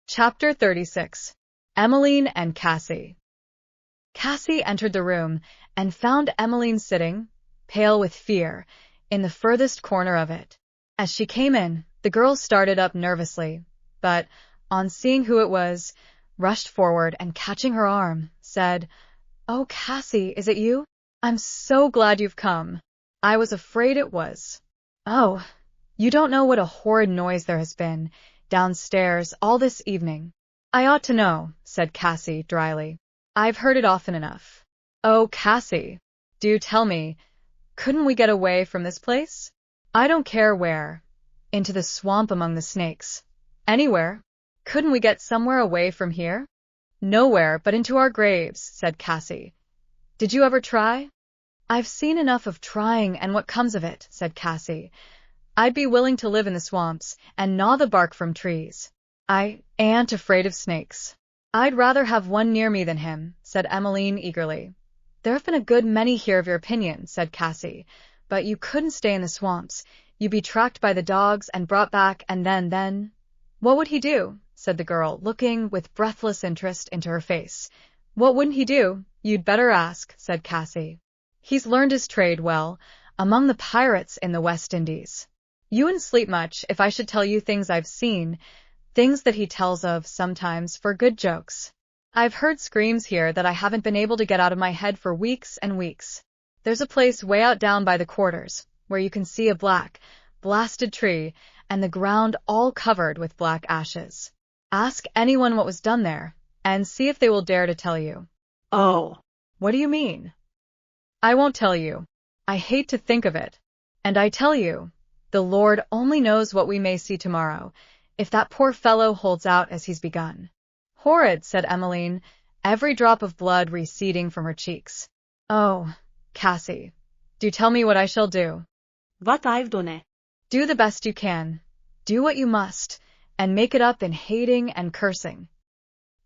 Chapter 36. Emmeline and Cassie. Cassie entered the room and found Emmeline sitting, pale with fear, in the furthest corner of it. As she came in, the girl started up nervously, but, on seeing who it was, rushed forward and catching her arm, said, "Oh, Cassie, is it you? I'm so glad you've come. I was afraid it was. Oh, you don't know what a horrid noise there has been downstairs all this evening." "I ought to know," said Cassie dryly. "I've heard it often enough." "Oh, Cassie, do tell me, couldn't we get away from this place?" "I don't care where. Into the swamp among the snakes. Anywhere. Couldn't we get somewhere away from here?" "Nowhere but into our graves," said Cassie. "Did you ever try?" "I've seen enough of trying and what comes of it," said Cassie. "I'd be willing to live in the swamps and gnaw the bark from trees. I ain't afraid of snakes." "I'd rather have one near me than him," said Emmeline eagerly. "There have been a good many here of your opinion," said Cassie, "but you couldn't stay in the swamps. You'd be tracked by the dogs and brought back, and then—" "What would he do?" said the girl, looking with breathless interest into her face. "What wouldn't he do? You'd better ask," said Cassie. "He's learned his trade well, among the pirates in the West Indies. You wouldn't sleep much if I should tell you things I've seen, things that he tells of sometimes for good jokes. I've heard screams here that I haven't been able to get out of my head for weeks and weeks. There's a place way out down by the quarters, where you can see a black, blasted tree, and the ground all covered with black ashes. Ask anyone what was done there, and see if they will dare to tell you." "Oh, "What do you mean?" "I won't tell you. I hate to think of it. And I tell you, the Lord only knows what we may see tomorrow, if that poor fellow holds out as he's begun." "Horrid," said Emmeline, every drop of blood receding from her cheeks. "Oh, Cassie, do tell me what I shall do." what I've done it. "Do the best you can. Do what you must, and make it up in hating and cursing."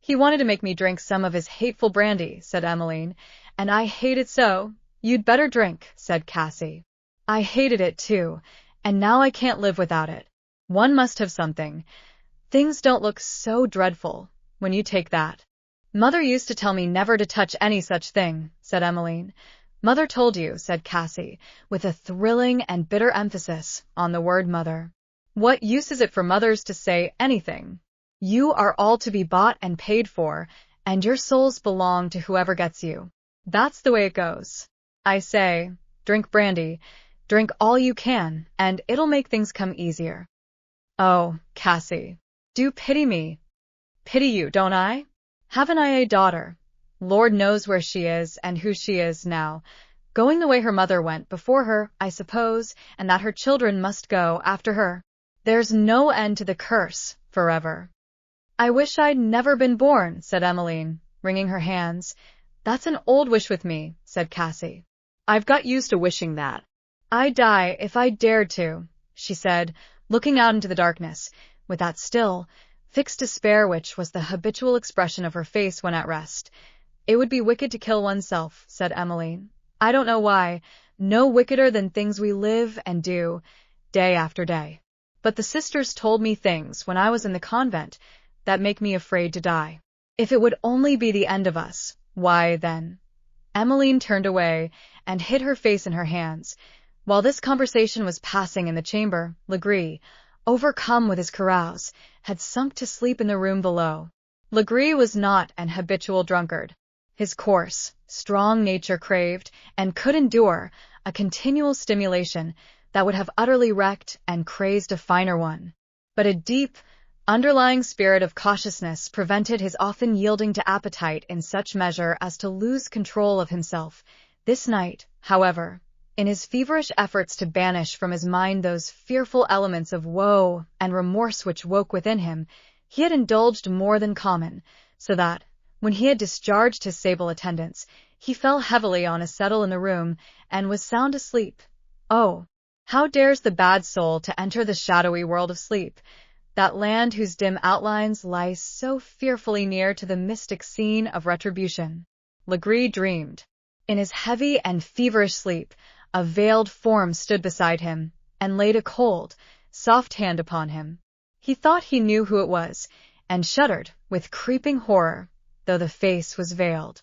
"He wanted to make me drink some of his hateful brandy," said Emmeline, "and I hate it so." "You'd better drink," said Cassie. "I hated it too, and now I can't live without it. One must have something. Things don't look so dreadful when you take that." "Mother used to tell me never to touch any such thing," said Emmeline. "Mother told you," said Cassie, with a thrilling and bitter emphasis on the word mother. "What use is it for mothers to say anything? You are all to be bought and paid for, and your souls belong to whoever gets you. That's the way it goes. I say, drink brandy, drink all you can, and it'll make things come easier." "Oh, Cassie, do pity me." "Pity you, don't I? Haven't I a daughter? Lord knows where she is and who she is now, going the way her mother went before her, I suppose, and that her children must go after her. There's no end to the curse, forever." "I wish I'd never been born," said Emmeline, wringing her hands. "That's an old wish with me," said Cassie. "I've got used to wishing that. I'd die if I dared to," she said, looking out into the darkness, with that still, fixed despair which was the habitual expression of her face when at rest. "It would be wicked to kill oneself," said Emmeline. "I don't know why, no wickeder than things we live and do, day after day. But the sisters told me things when I was in the convent that make me afraid to die. If it would only be the end of us, why, then—" Emmeline turned away and hid her face in her hands. While this conversation was passing in the chamber, Legree, overcome with his carouse, had sunk to sleep in the room below. Legree was not an habitual drunkard. His coarse, strong nature craved, and could endure, a continual stimulation that would have utterly wrecked and crazed a finer one. But a deep, underlying spirit of cautiousness prevented his often yielding to appetite in such measure as to lose control of himself. This night, however, in his feverish efforts to banish from his mind those fearful elements of woe and remorse which woke within him, he had indulged more than common, so that, when he had discharged his sable attendants, he fell heavily on a settle in the room, and was sound asleep. Oh, how dares the bad soul to enter the shadowy world of sleep, that land whose dim outlines lie so fearfully near to the mystic scene of retribution? Legree dreamed. In his heavy and feverish sleep, a veiled form stood beside him, and laid a cold, soft hand upon him. He thought he knew who it was, and shuddered with creeping horror, though the face was veiled.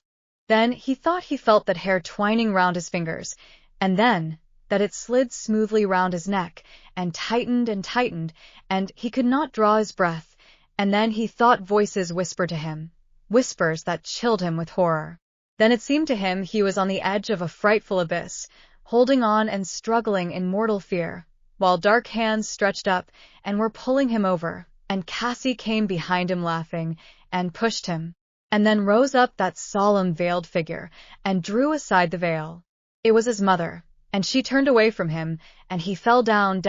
Then he thought he felt that hair twining round his fingers, and then that it slid smoothly round his neck, and tightened, and he could not draw his breath, and then he thought voices whisper to him, whispers that chilled him with horror. Then it seemed to him he was on the edge of a frightful abyss, holding on and struggling in mortal fear, while dark hands stretched up and were pulling him over, and Cassie came behind him laughing, and pushed him. And then rose up that solemn veiled figure, and drew aside the veil. It was his mother, and she turned away from him, and he fell down,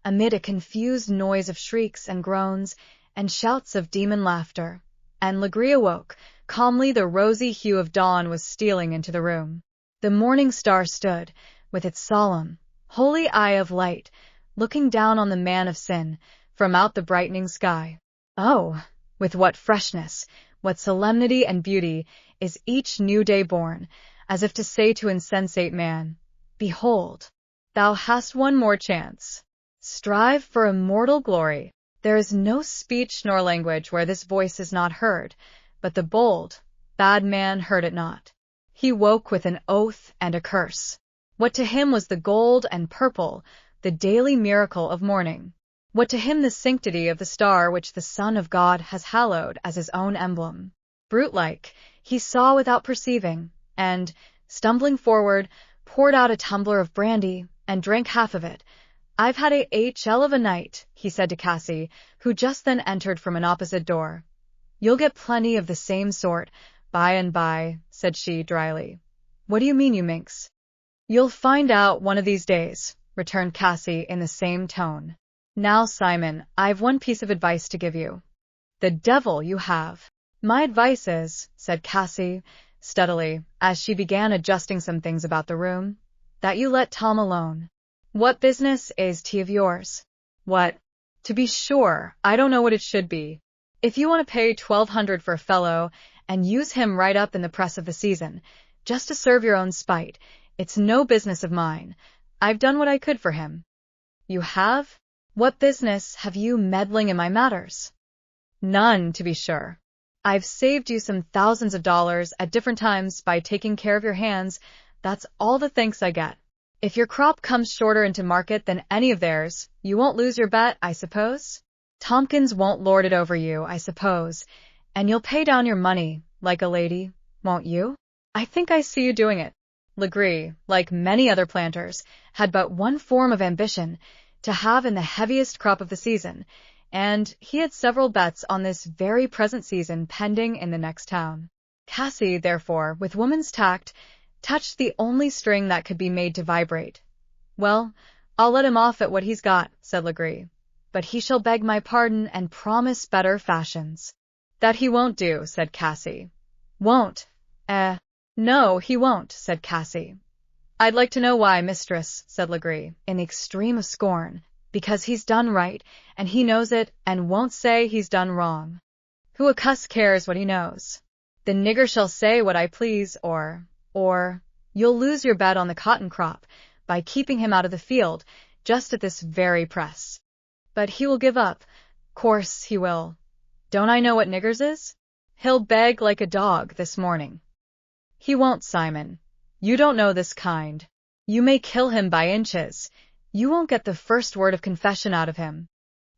amid a confused noise of shrieks and groans, and shouts of demon laughter. And Legree awoke. Calmly the rosy hue of dawn was stealing into the room. The morning star stood, with its solemn, holy eye of light, looking down on the man of sin, from out the brightening sky. Oh, with what freshness, what solemnity and beauty is each new day born, as if to say to insensate man, behold, thou hast one more chance. Strive for immortal glory. There is no speech nor language where this voice is not heard, but the bold, bad man heard it not. He woke with an oath and a curse. What to him was the gold and purple, the daily miracle of morning? What to him the sanctity of the star which the Son of God has hallowed as his own emblem? Brute-like, he saw without perceiving, and, stumbling forward, poured out a tumbler of brandy, and drank half of it. "I've had a HL of a night," he said to Cassie, who just then entered from an opposite door. "You'll get plenty of the same sort, by and by," said she dryly. "What do you mean, you minx?" "You'll find out one of these days," returned Cassie in the same tone. "Now, Simon, I've one piece of advice to give you." "The devil you have!" "My advice is," said Cassie, steadily, as she began adjusting some things about the room, "that you let Tom alone." "What business is he of yours?" "What? To be sure, I don't know what it should be. If you want to pay $1,200 for a fellow, and use him right up in the press of the season, just to serve your own spite, it's no business of mine. I've done what I could for him." "You have? What business have you meddling in my matters?" "None, to be sure. I've saved you some thousands of dollars at different times by taking care of your hands. That's all the thanks I get. If your crop comes shorter into market than any of theirs, you won't lose your bet, I suppose? Tompkins won't lord it over you, I suppose, and you'll pay down your money, like a lady, won't you? I think I see you doing it." Legree, like many other planters, had but one form of ambition, to have in the heaviest crop of the season, and he had several bets on this very present season pending in the next town. Cassie, therefore, with woman's tact, touched the only string that could be made to vibrate. "Well, I'll let him off at what he's got," said Legree, "but he shall beg my pardon and promise better fashions." "That he won't do," said Cassie. "Won't? No, he won't," said Cassie. "I'd like to know why, mistress," said Legree, in the extreme of scorn. "Because he's done right, and he knows it, and won't say he's done wrong. Who a cuss cares what he knows? The nigger shall say what I please, or you'll lose your bet on the cotton crop by keeping him out of the field just at this very press. But he will give up. Course he will. Don't I know what niggers is? He'll beg like a dog this morning." "He won't, Simon. You don't know this kind. You may kill him by inches. You won't get the first word of confession out of him."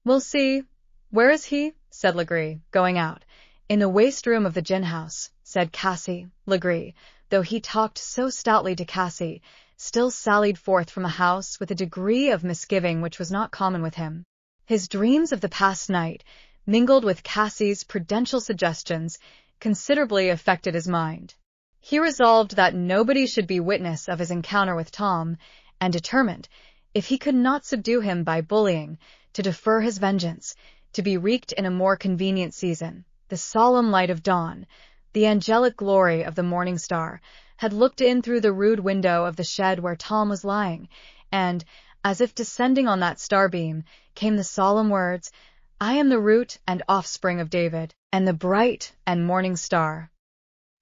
"We'll see. Where is he?" said Legree, going out. "In the waste room of the gin house," said Cassie. Legree, though he talked so stoutly to Cassie, still sallied forth from the house with a degree of misgiving which was not common with him. His dreams of the past night, mingled with Cassie's prudential suggestions, considerably affected his mind. He resolved that nobody should be witness of his encounter with Tom, and determined, if he could not subdue him by bullying, to defer his vengeance, to be wreaked in a more convenient season. The solemn light of dawn, the angelic glory of the morning star, had looked in through the rude window of the shed where Tom was lying, and, as if descending on that starbeam, came the solemn words, "I am the root and offspring of David, and the bright and morning star."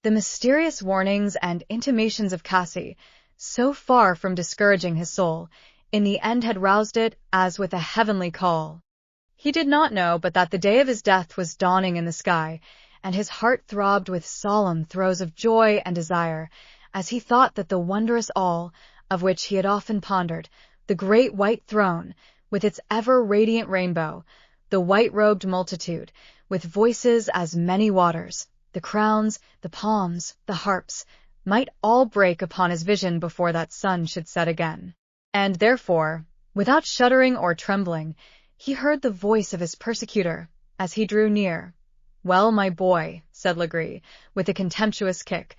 The mysterious warnings and intimations of Cassie, so far from discouraging his soul, in the end had roused it as with a heavenly call. He did not know but that the day of his death was dawning in the sky, and his heart throbbed with solemn throes of joy and desire, as he thought that the wondrous all, of which he had often pondered, the great white throne, with its ever-radiant rainbow, the white-robed multitude, with voices as many waters, the crowns, the palms, the harps, might all break upon his vision before that sun should set again. And therefore, without shuddering or trembling, he heard the voice of his persecutor, as he drew near. "Well, my boy," said Legree, with a contemptuous kick,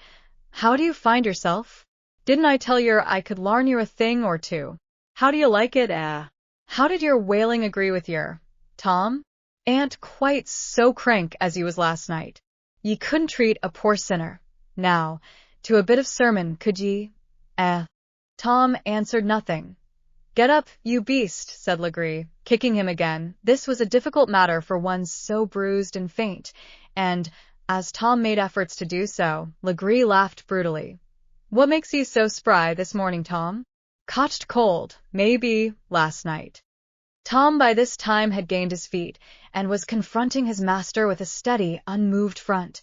"how do you find yourself? Didn't I tell yer I could larn you a thing or two? How do you like it, eh? How did your wailing agree with yer, Tom? Ain't quite so crank as you was last night. Ye couldn't treat a poor sinner, now, to a bit of sermon, could ye? Eh?" Tom answered nothing. "Get up, you beast," said Legree, kicking him again. This was a difficult matter for one so bruised and faint, and, as Tom made efforts to do so, Legree laughed brutally. "What makes you so spry this morning, Tom? Cotched cold, maybe, last night." Tom by this time had gained his feet, and was confronting his master with a steady, unmoved front.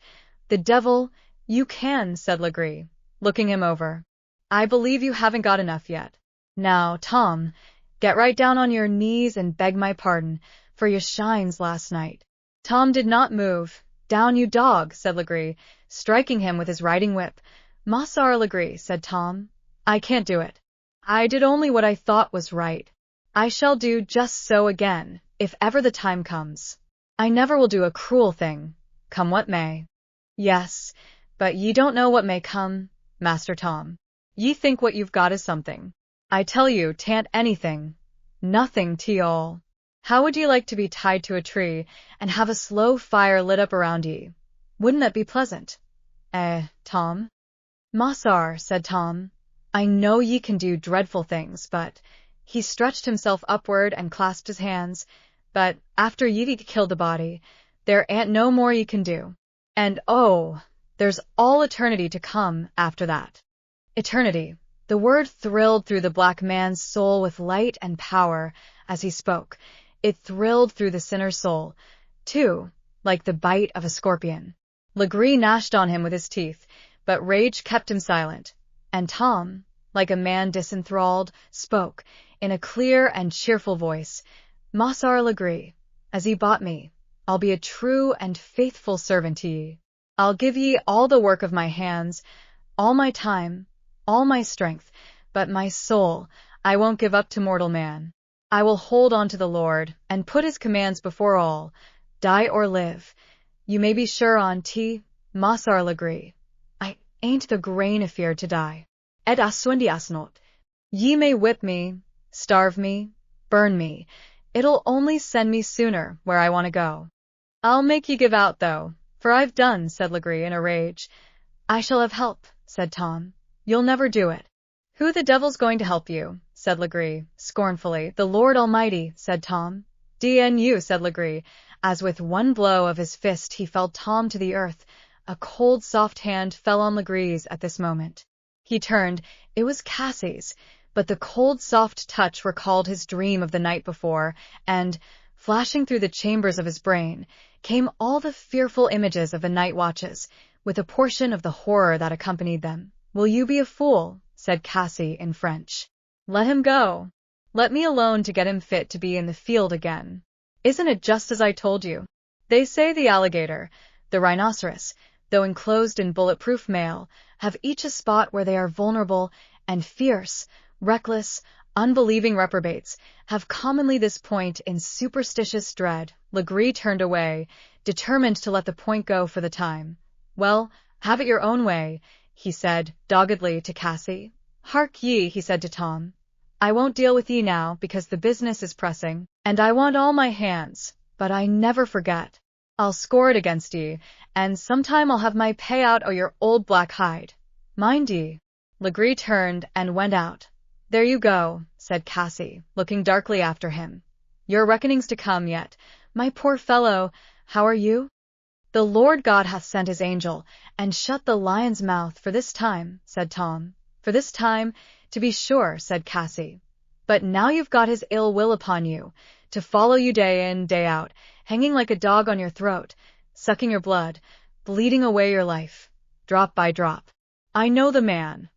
"The devil, you can," said Legree, looking him over. "I believe you haven't got enough yet. Now, Tom, get right down on your knees and beg my pardon, for your shines last night." Tom did not move. "Down, you dog," said Legree, striking him with his riding whip. "Martyr Legree," said Tom, "I can't do it. I did only what I thought was right. I shall do just so again, if ever the time comes. I never will do a cruel thing, come what may." "Yes, but ye don't know what may come, Master Tom. Ye think what you've got is something. I tell you, 'tan't anything. Nothing to all. How would ye like to be tied to a tree, and have a slow fire lit up around ye? Wouldn't that be pleasant? Tom?" "Martyr," said Tom, "I know ye can do dreadful things, but—" He stretched himself upward and clasped his hands. "But, after ye've killed the body, there ain't no more ye can do. And oh, there's all eternity to come after that." Eternity. The word thrilled through the black man's soul with light and power as he spoke. It thrilled through the sinner's soul, too, like the bite of a scorpion. Legree gnashed on him with his teeth, but rage kept him silent, and Tom, like a man disenthralled, spoke, in a clear and cheerful voice. "Martyr Legree, as ye bought me, I'll be a true and faithful servant to ye. I'll give ye all the work of my hands, all my time, all my strength, but my soul I won't give up to mortal man. I will hold on to the Lord, and put his commands before all, die or live. You may be sure on't, Martyr Legree, I ain't the grain afeard to die. Et assundi not. Ye may whip me, starve me, burn me, it'll only send me sooner where I want to go. I'll make ye give out, though, for I've done," said Legree in a rage. "I shall have help," said Tom. "You'll never do it." "Who the devil's going to help you?" said Legree, scornfully. "The Lord Almighty," said Tom. "D.N.U.," said Legree, as with one blow of his fist he felled Tom to the earth. A cold, soft hand fell on Legree's at this moment. He turned. It was Cassie's, but the cold, soft touch recalled his dream of the night before, and, flashing through the chambers of his brain, came all the fearful images of the night watches, with a portion of the horror that accompanied them. "Will you be a fool?" said Cassie in French. "Let him go. Let me alone to get him fit to be in the field again. Isn't it just as I told you? They say the alligator, the rhinoceros, though enclosed in bulletproof mail, have each a spot where they are vulnerable, and fierce, reckless, unbelieving reprobates have commonly this point in superstitious dread." Legree turned away, determined to let the point go for the time. "Well, have it your own way," he said doggedly to Cassie. "Hark ye," he said to Tom, "I won't deal with ye now, because the business is pressing, and I want all my hands, but I never forget. I'll score it against ye, and sometime I'll have my pay out o' your old black hide. Mind ye." Legree turned and went out. "There you go," said Cassie, looking darkly after him. "Your reckoning's to come yet. My poor fellow, how are you?" "The Lord God hath sent his angel, and shut the lion's mouth for this time," said Tom. "For this time, to be sure," said Cassie. But now you've got his ill will upon you, to follow you day in, day out, hanging like a dog on your throat, sucking your blood, bleeding away your life, drop by drop. I know the man.